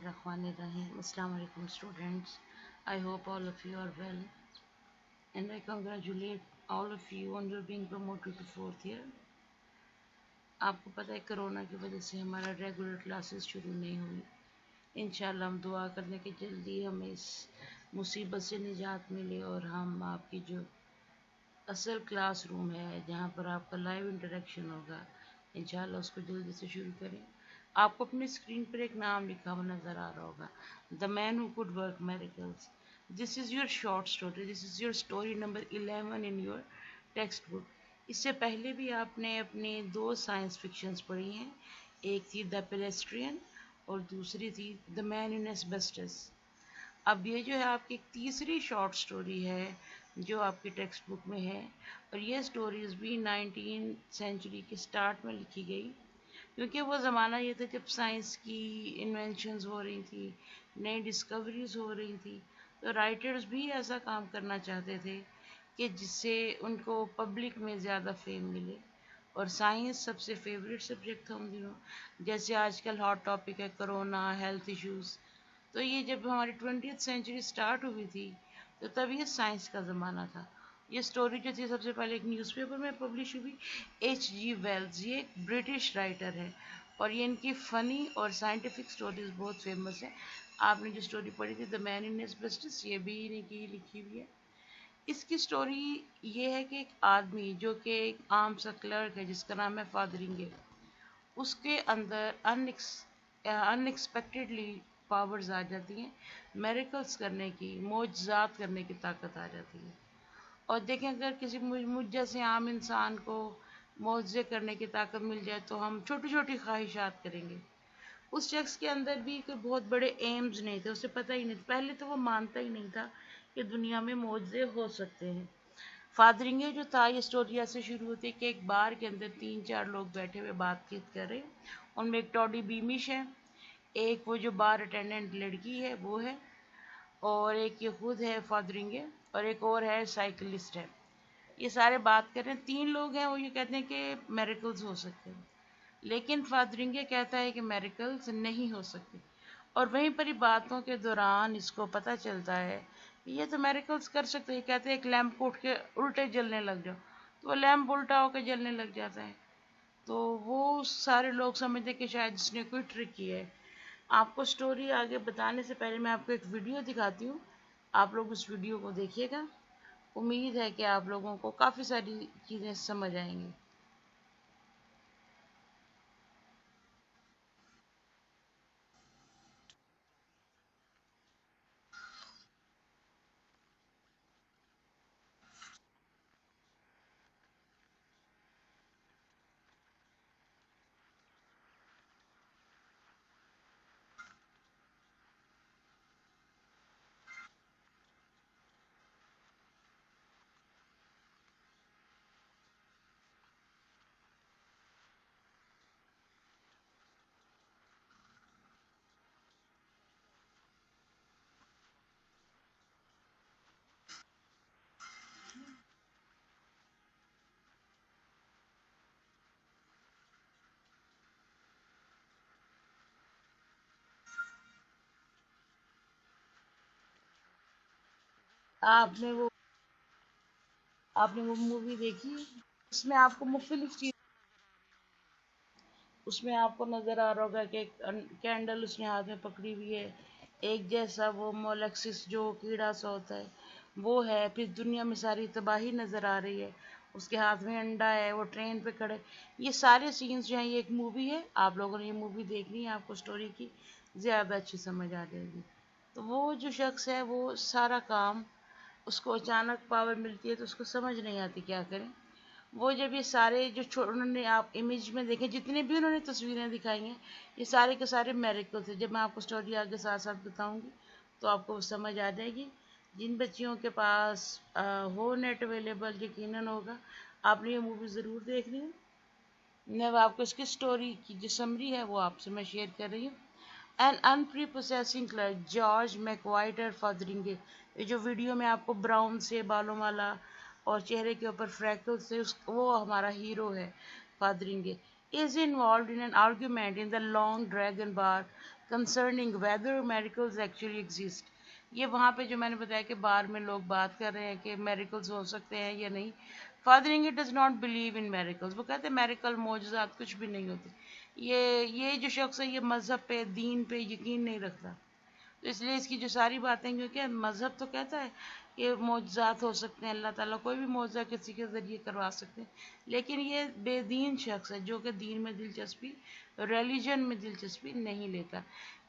Bismillahirrahmanirrahim. Assalamu alaikum students. I hope all of you are well and I congratulate all of you on your being promoted to fourth year. आपको पता है corona की वजह से हमारा regular classes शुरू नहीं हुई. इंशाल्लाह हम दुआ करने के जल्दी हमें इस मुसीबत से निजात मिले और हम आपकी जो असल क्लास रूम है जहाँ पर आपका लाइव इंटरेक्शन होगा इंशाल्लाह उसको जल्दी से शुरू करें. आपको अपनी स्क्रीन पर एक नाम लिखा हुआ नज़र आ रहा होगा, the man who could work miracles. This is your short story, this is your story number 11 in your text book. इससे पहले भी आपने अपनी दो साइंस फिक्शंस पढ़ी हैं, एक थी द पेडेस्ट्रियन और दूसरी थी द मैन इन एस्बेस्टस. अब ये जो है आपकी तीसरी शॉर्ट स्टोरी है जो आपकी टेक्स्ट बुक में है और ये स्टोरीज भी 19 सेंचुरी के स्टार्ट में लिखी गई क्योंकि वो ज़माना ये था जब साइंस की इन्वेंशंस हो रही थी, नई डिस्कवरीज हो रही थी. तो राइटर्स भी ऐसा काम करना चाहते थे कि जिससे उनको पब्लिक में ज़्यादा फेम मिले. और साइंस सबसे फेवरेट सब्जेक्ट था उन दिनों. जैसे आजकल हॉट टॉपिक है कोरोना, हेल्थ इश्यूज़. तो ये जब हमारी 20th सेंचुरी स्टार्ट हुई थी तो तब ये साइंस का ज़माना था. ये स्टोरी जो थी सबसे पहले एक न्यूज़पेपर में पब्लिश हुई. H.G. वेल्स ये एक ब्रिटिश राइटर है और ये इनकी फ़नी और साइंटिफिक स्टोरीज बहुत फेमस है. आपने जो स्टोरी पढ़ी थी द मैन इन एस्बेस्टस ये भी इन्हीं की लिखी हुई है. इसकी स्टोरी ये है कि एक आदमी जो कि एक आम सा क्लर्क है जिसका नाम है फादरिंगे, उसके अंदर अनएक्सपेक्टेडली पावर्स आ जाती हैं, मेरिकल्स करने की, मोजज़ात करने की ताकत आ जाती है. और देखें अगर किसी मुझ जैसे आम इंसान को मोजे करने की ताकत मिल जाए तो हम छोटी छोटी ख्वाहिशात करेंगे. उस शख्स के अंदर भी कोई बहुत बड़े एम्स नहीं थे, उसे पता ही नहीं, पहले तो वो मानता ही नहीं था कि दुनिया में मोजे हो सकते हैं. फादरिंगे जो था ये स्टोरी ऐसे शुरू होती है कि एक बार के अंदर 3-4 लोग बैठे हुए बातचीत कर रहे हैं. उनमें एक टॉडी बीमिश है, एक वो जो बार अटेंडेंट लड़की है वो है, और एक ये खुद है फादरिंगे, और एक और है साइकिलिस्ट है. ये सारे बात कर रहे हैं, 3 लोग हैं. वो ये कहते हैं कि मेरिकल्स हो सकते हैं, लेकिन फादरिंगे कहता है कि मेरिकल्स नहीं हो सकते. और वहीं पर ही बातों के दौरान इसको पता चलता है कि ये तो मेरिकल्स कर सकते हैं. कहते हैं एक लैंप को उठ के उल्टे जलने लग जाओ तो वो लैंप उल्टा होकर जलने लग जाता है. तो वो सारे लोग समझते कि शायद इसने कोई ट्रिक की है. आपको स्टोरी आगे बताने से पहले मैं आपको एक वीडियो दिखाती हूँ, आप लोग उस वीडियो को देखिएगा. उम्मीद है कि आप लोगों को काफ़ी सारी चीज़ें समझ आएंगी. आपने वो आपने वो मूवी देखी, उसमें आपको मुख्तलिफ चीज, उसमें आपको नज़र आ रहा होगा कि एक कैंडल उसने हाथ में पकड़ी हुई है, एक जैसा वो मोलैक्सिस जो कीड़ा सा होता है वो है, फिर दुनिया में सारी तबाही नज़र आ रही है, उसके हाथ में अंडा है, वो ट्रेन पे खड़े. ये सारे सीन्स जो हैं ये एक मूवी है. आप लोगों ने ये मूवी देखनी है, आपको स्टोरी की ज़्यादा अच्छी समझ आ जाएगी. तो वो जो शख्स है वो सारा काम, उसको अचानक पावर मिलती है तो उसको समझ नहीं आती क्या करें. वो जब ये सारे जो उन्होंने आप इमेज में देखे जितने भी उन्होंने तस्वीरें दिखाई हैं ये सारे के सारे मेरिकल थे. जब मैं आपको स्टोरी आगे साथ साथ बताऊंगी तो आपको वो समझ आ जाएगी. जिन बच्चियों के पास हो नेट अवेलेबल यकीनन होगा, आपने ये मूवी ज़रूर देखनी है. मैं अब आपको इसकी स्टोरी की जो समरी है वो आपसे मैं शेयर कर रही हूँ. एन अनप्रीपोसेसिंग क्लर्क जॉर्ज मैकवाइटर फॉदरिंगे, ये जो वीडियो में आपको ब्राउन से बालों वाला और चेहरे के ऊपर फ्रैकल्स से वो हमारा हीरो है Fotheringay, is involved in an argument in the Long Dragon bar concerning whether miracles actually exist. یہ وہاں پہ جو میں نے بتایا کہ بار میں لوگ بات کر رہے ہیں کہ میریکلز ہو سکتے ہیں یا نہیں. Fotheringay does not believe in miracles. وہ کہتے ہیں میریکل معجزات کچھ بھی نہیں ہوتی. یہ جو شخص ہے یہ مذہب پہ دین پہ یقین نہیں رکھتا. تو اس لیے اس کی جو ساری باتیں کیونکہ مذہب تو کہتا ہے کہ معجزات ہو سکتے ہیں, اللہ تعالیٰ کوئی بھی معجزہ کسی کے ذریعے کروا سکتے ہیں, لیکن یہ بے دین شخص ہے جو کہ دین میں دلچسپی, ریلیجن میں دلچسپی نہیں لیتا.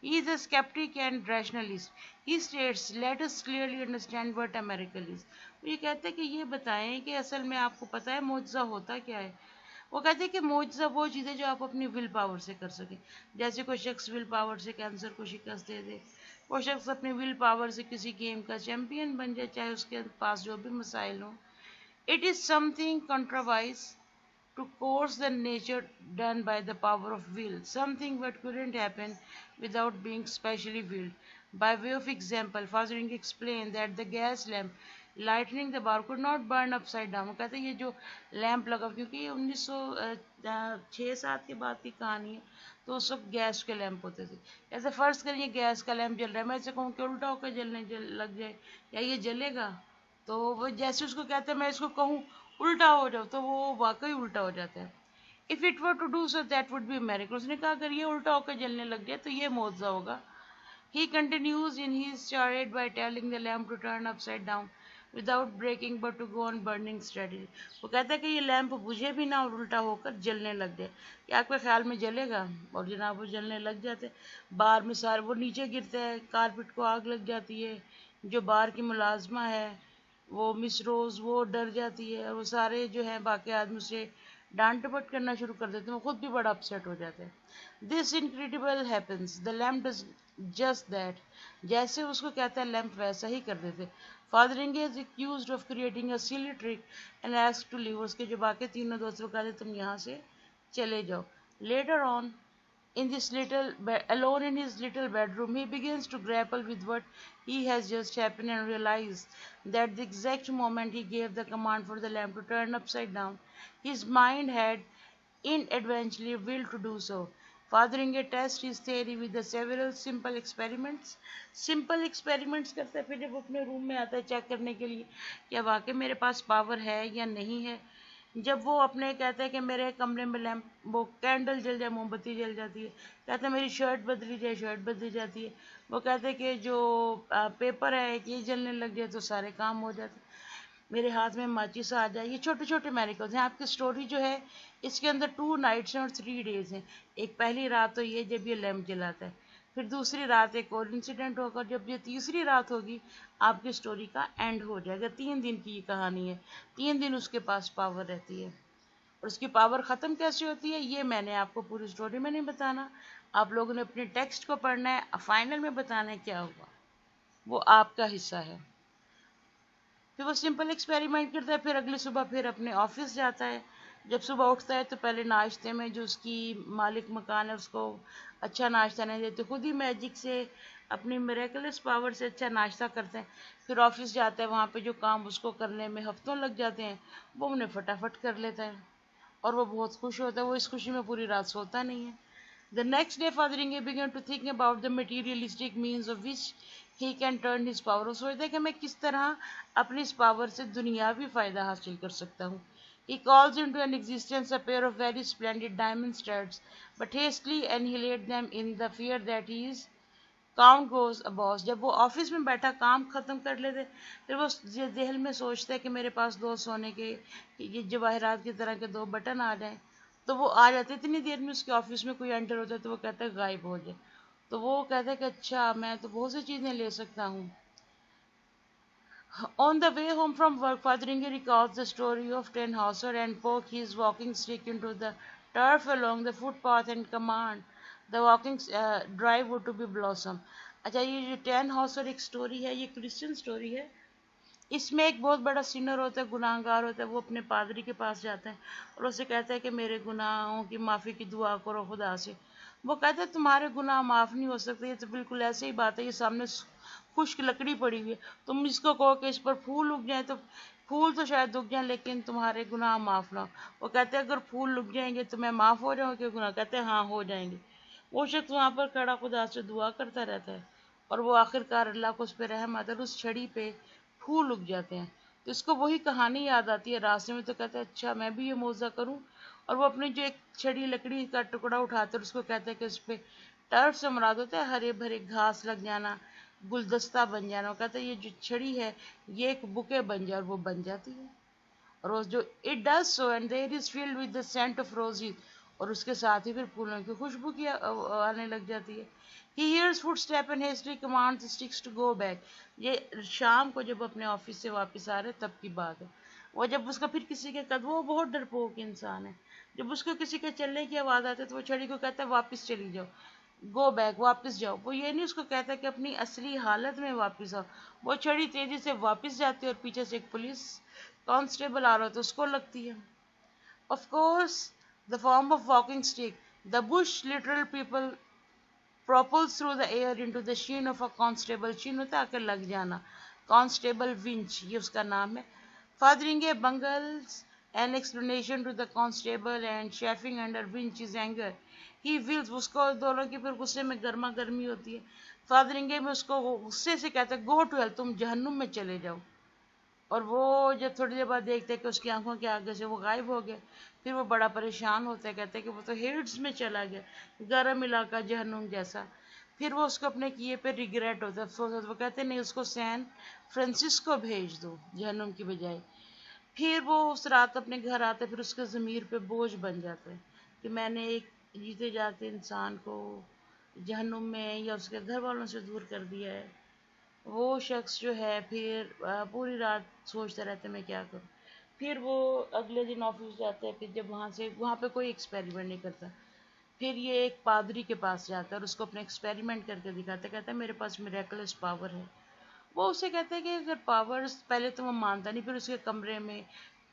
He is a skeptic and rationalist. He states, let us clearly understand what a miracle is. وہ یہ کہتے ہیں کہ یہ بتائیں کہ اصل میں آپ کو پتہ ہے معجزہ ہوتا کیا ہے. وہ کہتے ہیں کہ معجزہ وہ چیز ہے جو آپ اپنی ول پاور سے کر سکیں. جیسے کوئی شخص ول پاور سے کینسر کو شکست دے دے, وہ شخص اپنی ول پاور سے کسی گیم کا چیمپئن بن جائے چاہے اس کے پاس جو بھی مسائل ہوں. It is something contraries to course the nature done by the power of will, something that couldn't happen without being specially willed. By way of example, Fosdering explained that the gas lamp lighting the bar could not burn upside down. وہ کہتے ہیں یہ جو lamp لگا کیونکہ یہ 1906-7 کے بعد کی کہانی ہے, تو اس وقت گیس کے لیمپ ہوتے تھے. ایسے فرض کریں یہ گیس کا لیمپ جل رہا ہے, میں اسے کہوں کہ الٹا ہو کے جلنے لگ جائے یا یہ جلے گا, تو وہ جیسے اس کو کہتے ہیں میں اس کو کہوں الٹا ہو جاؤ تو وہ واقعی الٹا ہو جاتا ہے. If it were to do so, that would be a miracle. اس نے کہا اگر یہ الٹا ہو کے جلنے لگ جائے تو یہ معجزہ ہوگا. He continues in his charade by telling the lamp to turn upside down without breaking but to go on burning steadily. وہ کہتا ہے کہ یہ لیمپ بجھے بھی نہ اور الٹا ہو کر جلنے لگ جائے. کہ آپ کے خیال میں جلے گا, اور جناب وہ جلنے لگ جاتے. بار میں سارے وہ نیچے گرتے ہیں, کارپٹ کو آگ لگ جاتی ہے, جو بار کی ملازمہ ہے وہ مس روز وہ ڈر جاتی ہے, اور وہ سارے جو ہیں باقی آدمی سے ڈانٹ ڈپٹ کرنا شروع کر دیتے ہیں, وہ خود بھی بڑا اپسیٹ ہو جاتے ہیں. This incredible happens. The lamp does just that. جیسے اس کو کہتا ہے لیمپ ویسا ہی کر دیتے. Father Inge is accused of creating a silly trick and asked to leave. اس کے جو باقی تینوں دوستوں کو کہتے تم یہاں سے چلے جاؤ. Later on, alone in his little bedroom, he begins to grapple with what he has just happened and realize that the exact moment he gave the command for the lamp to turn upside down, his mind had inadvertently willed to do so. Father Inge tests his theory with the several simple experiments. Simple experiments کرتا ہے, پھر جب اپنے روم میں آتا ہے check کرنے کے لیے کیا واقعی میرے پاس پاور ہے یا نہیں ہے. جب وہ اپنے کہتے ہیں کہ میرے کمرے میں لیمپ وہ کینڈل جل جائے موم بتی جل جاتی ہے, کہتے ہیں میری شرٹ بدلی جائے شرٹ بدلی جاتی ہے. وہ کہتے ہیں کہ جو پیپر ہے یہ جلنے لگ جائے تو سارے کام ہو جاتے, میرے ہاتھ میں ماچس آ جائے. یہ چھوٹے چھوٹے میریکلز ہیں. آپ کی سٹوری جو ہے اس کے اندر 2 نائٹس ہیں اور 3 ڈیز ہیں. ایک پہلی رات تو یہ جب یہ لیمپ جلاتا ہے, پھر دوسری رات ایک اور انسیڈنٹ ہوگا, جب یہ تیسری رات ہوگی آپ کی سٹوری کا اینڈ ہو جائے گا. 3 دن کی یہ کہانی ہے, 3 دن اس کے پاس پاور رہتی ہے. اور اس کی پاور ختم کیسے ہوتی ہے یہ میں نے آپ کو پوری سٹوری میں نہیں بتانا, آپ لوگوں نے اپنے ٹیکسٹ کو پڑھنا ہے, فائنل میں بتانا ہے کیا ہوا, وہ آپ کا حصہ ہے. پھر وہ سمپل ایکسپیریمنٹ کرتا ہے, پھر اگلی صبح پھر اپنے آفس جاتا ہے. جب صبح اٹھتا ہے تو پہلے ناشتے میں جو اس کی مالک مکان ہے اس کو اچھا ناشتہ نہیں دیتے, خود ہی میجک سے اپنی میریکلس پاور سے اچھا ناشتہ کرتے ہیں. پھر آفس جاتا ہے, وہاں پہ جو کام اس کو کرنے میں ہفتوں لگ جاتے ہیں وہ انہیں فٹافٹ کر لیتا ہے, اور وہ بہت خوش ہوتا ہے. وہ اس خوشی میں پوری رات سوتا نہیں ہے. The next day, Father Inge began to think about the materialistic means of which he can turn his power. وہ سوچتا ہے کہ میں کس طرح اپنی اس پاور سے دنیاوی فائدہ حاصل کر سکتا ہوں. He calls into an existence a pair of very splendid diamond studs, but hastily annihilates them in the fear that he is count goes a boss. جب وہ آفس میں بیٹھا کام ختم کر لیتے, پھر وہ ذہن میں سوچتا ہے کہ میرے پاس 2 سونے کے یہ جواہرات کی طرح کے 2 بٹن آ جائیں, تو وہ آ جاتے. اتنی دیر میں اس کے آفس میں کوئی انٹر ہوتا ہے تو وہ کہتا ہے غائب ہو جائے, تو وہ کہتا ہے کہ اچھا میں تو بہت سی چیزیں لے سکتا ہوں. On the way home from work, Father Inge recalls the story of Tannhäuser and poked his walking stick into the turf along the footpath and command the walking drive would to be blossom. اچھا یہ جو ten ایک story ہے, یہ Christian story ہے. اس میں ایک بہت بڑا سینر ہوتا ہے, گناہ گار ہوتا ہے. وہ اپنے پادری کے پاس جاتا ہے اور اسے کہتا ہے کہ میرے گناہوں کی معافی کی دعا کرو خدا سے. وہ کہتا ہے تمہارے گناہ معاف نہیں ہو سکتے, یہ تو بالکل ایسے ہی بات ہے, یہ سامنے خشک لکڑی پڑی ہوئی ہے, تم اس کو کہو کہ اس پر پھول اگ جائیں تو پھول تو شاید اگ جائیں لیکن تمہارے گناہ معاف نہ ہو. وہ کہتے ہیں اگر پھول اگ جائیں گے تو میں معاف ہو جاؤں گے گناہ. کہتے ہیں ہاں ہو جائیں گے. वो शख्स वहां पर खड़ा खुदा से दुआ करता रहता है और वो आखिरकार अल्लाह को उस पर रहम आता है, उस छड़ी पे फूल उग जाते हैं। तो इसको वही कहानी याद आती है रास्ते में, तो कहता है अच्छा मैं भी ये मौजा करूं। और वो अपनी जो एक छड़ी लकड़ी का टुकड़ा उठाते हैं, उसको कहते हैं कि उस पर टर्फ से मुराद होता है हरे भरे घास लग जाना, गुलदस्ता बन जाना। वो कहता है ये जो छड़ी है ये एक बुके बन जाए, और वो बन जाती है। रोज जो it does so and there is filled with the scent of roses, और उसके साथ ही फिर फूलों की खुशबू की आने लग जाती है। He hears footstep and hastily commands sticks to go back. ये शाम को जब अपने ऑफिस से वापस आ रहे तब की बात है। वो जब उसका फिर किसी के कदम, वो बहुत डरपोक इंसान है, जब उसको किसी के चलने की आवाज आती है तो वो छड़ी को कहता है वापस चली जाओ, गो बैक, वापस जाओ। वो ये नहीं उसको कहता कि अपनी असली हालत में वापस आओ। वो छड़ी तेजी से वापस जाती है और पीछे से एक पुलिस कांस्टेबल आ रहा हो तो उसको लगती है। Of course the form of walking stick, the Bush literal people propels through the air into the sheen of a constable। sheen होता है आकर लग जाना, constable winch ये उसका नाम है। fathering a bungles an explanation to the constable and chafing under winch's anger, he wills, उसको दोनों की फिर गुस्से में गर्मा गर्मी होती है। fathering में उसको गुस्से से कहता है go to hell, तुम जहन्नुम में चले जाओ। और वो जब थोड़ी देर बाद देखते हैं कि उसकी आंखों के आगे से वो गायब हो गया, फिर वो बड़ा परेशान होता है, कहते हैं कि वो तो हेड्स में चला गया, गर्म इलाका जहन्नुम जैसा। फिर वो उसको अपने किए पे रिग्रेट होता है, अफसोस होता है। वो कहते हैं नहीं, उसको सैन फ्रांसिस्को भेज दो जहन्नुम की बजाय। फिर वो उस रात अपने घर आता है, फिर उसके ज़मीर पे बोझ बन जाता है कि मैंने एक जीते जाते इंसान को जहन्नुम में या उसके घर वालों से दूर कर दिया है। वो शख्स जो है फिर पूरी रात सोचता रहता है मैं क्या करूं। फिर वो अगले दिन ऑफिस जाता है, फिर जब वहाँ पे कोई एक्सपेरिमेंट नहीं करता, फिर ये एक पादरी के पास जाता है और उसको अपने एक्सपेरिमेंट करके दिखाता है। कहता है मेरे पास मिरेकलस पावर है। वो उसे कहता है कि अगर पावर्स, पहले तो वो मानता नहीं, फिर उसके कमरे में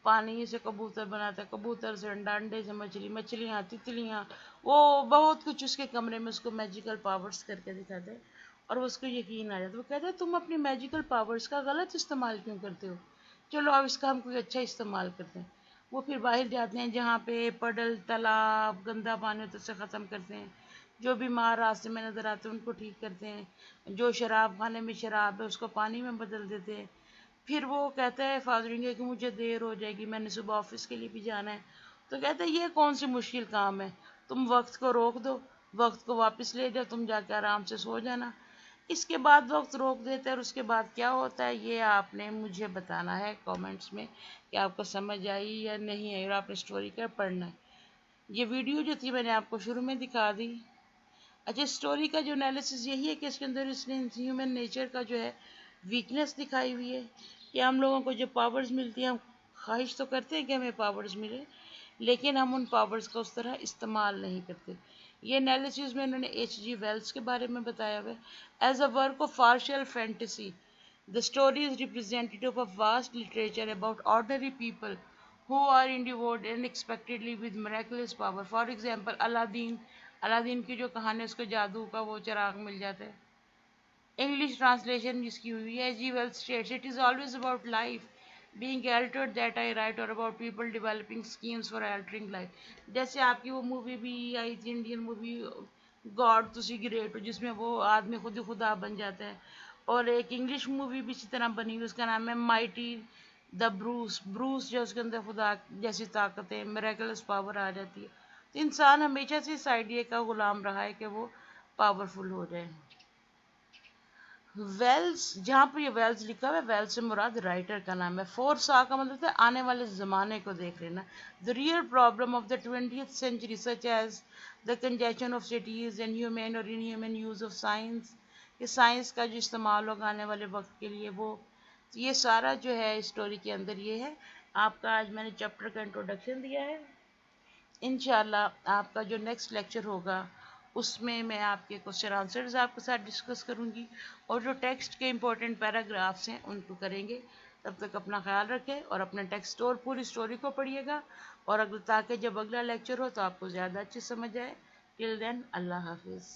पानी से कबूतर बनाता है, कबूतर से अंडा, अंडे से मछली, मछलियाँ, तितलियाँ, वो बहुत कुछ उसके कमरे में उसको मैजिकल पावर्स करके दिखाते हैं। और वो उसको यकीन आ जाता है। वो कहता है तुम अपनी मैजिकल पावर्स का गलत इस्तेमाल क्यों करते हो, चलो अब इसका हम कोई अच्छा इस्तेमाल करते हैं। वो फिर बाहर जाते हैं जहाँ पे पडल, तालाब, गंदा पानी होता है उसे ख़त्म करते हैं, जो बीमार रास्ते में नजर आते हैं उनको ठीक करते हैं, जो शराब खाने में शराब है उसको पानी में बदल देते हैं। फिर वो कहता है फादरिंग कि मुझे देर हो जाएगी, मैंने सुबह ऑफिस के लिए भी जाना है। तो कहता है ये कौन सी मुश्किल काम है, तुम वक्त को रोक दो, वक्त को वापस ले जाओ, तुम जाके आराम से सो जाना। इसके बाद वक्त रोक देते हैं और उसके बाद क्या होता है ये आपने मुझे बताना है कमेंट्स में कि आपको समझ आई या नहीं आई, और आपने स्टोरी का पढ़ना है। ये वीडियो जो थी मैंने आपको शुरू में दिखा दी। अच्छा, स्टोरी का जो एनालिसिस यही है कि इसके अंदर इसने ह्यूमन नेचर का जो है वीकनेस दिखाई हुई है कि हम लोगों को जो पावर्स मिलती हैं, हम ख्वाहिश तो करते हैं कि हमें पावर्स मिले, लेकिन हम उन पावर्स का उस तरह इस्तेमाल नहीं करते। ये एनालिसिस में उन्होंने H.G. वेल्स के बारे में बताया हुआ है। As a work of partial fantasy, the story is representative of vast literature about ordinary people who are endowed unexpectedly with miraculous power। For example Aladdin, Aladdin की जो कहानी है उसको जादू का वो चिराग मिल जाता है। इंग्लिश ट्रांसलेशन जिसकी हुई है, G Wells states it is always about life being altered that I write, or about people developing schemes for altering life। जैसे आपकी वो मूवी भी आई थी, इंडियन मूवी गॉड तुसी ग्रेट हो, जिसमें वो आदमी खुद ही खुदा बन जाता है। और एक इंग्लिश मूवी भी इसी तरह बनी हुई, उसका नाम है माइटी द ब्रूस। ब्रूस जो उसके अंदर खुदा जैसी ताकतें, मेरेकुलस पावर आ जाती है। तो इंसान हमेशा से इस आइडिया का गुलाम रहा है कि वो पावरफुल हो जाए। वेल्स, जहाँ पर ये वेल्स लिखा हुआ है, वेल्स से मुराद राइटर का नाम है। फोर सा का मतलब है आने वाले ज़माने को देख लेना। The real problem of the 20th century such as the congestion of cities and human और इनह्यूमन यूज ऑफ साइंस, ये साइंस का जो इस्तेमाल होगा आने वाले वक्त के लिए, वो ये सारा जो है स्टोरी के अंदर ये है। आपका आज मैंने चैप्टर का इंट्रोडक्शन दिया है। इंशाल्लाह आपका जो नेक्स्ट लेक्चर होगा उसमें मैं आपके क्वेश्चन आंसर्स आपके साथ डिस्कस करूंगी, और जो टेक्स्ट के इंपॉर्टेंट पैराग्राफ्स हैं उनको करेंगे। तब तक अपना ख्याल रखें और अपने टेक्स्ट और पूरी स्टोरी को पढ़िएगा, और अगर ताकि जब अगला लेक्चर हो तो आपको ज़्यादा अच्छी समझ आए। टिल देन अल्लाह हाफिज़।